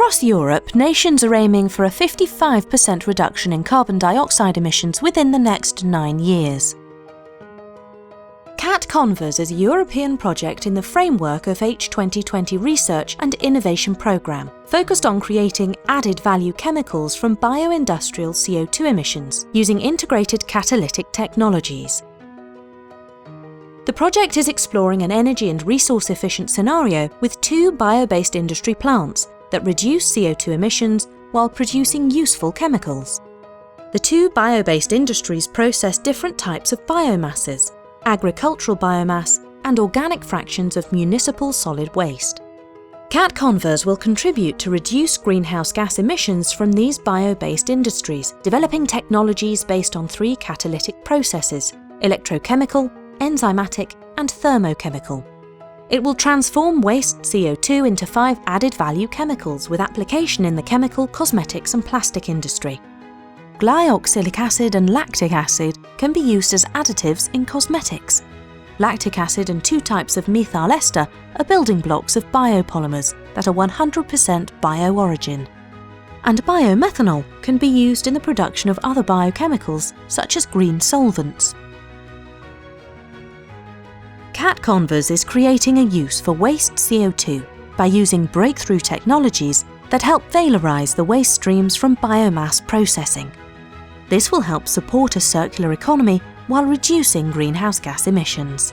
Across Europe, nations are aiming for a 55% reduction in carbon dioxide emissions within the next 9 years. CAT Convers is a European project in the framework of H2020 Research and Innovation Programme, focused on creating added-value chemicals from bioindustrial CO2 emissions using integrated catalytic technologies. The project is exploring an energy and resource-efficient scenario with 2 bio-based industry plants that reduce CO2 emissions while producing useful chemicals. The 2 bio-based industries process different types of biomasses: agricultural biomass and organic fractions of municipal solid waste. CAT Convers will contribute to reduce greenhouse gas emissions from these bio-based industries, developing technologies based on 3 catalytic processes: electrochemical, enzymatic and thermochemical. It will transform waste CO2 into 5 added-value chemicals with application in the chemical, cosmetics and plastic industry. Glyoxylic acid and lactic acid can be used as additives in cosmetics. Lactic acid and 2 types of methyl ester are building blocks of biopolymers that are 100% bio-origin. And biomethanol can be used in the production of other biochemicals, such as green solvents. CAT Convers is creating a use for waste CO2 by using breakthrough technologies that help valorize the waste streams from biomass processing. This will help support a circular economy while reducing greenhouse gas emissions.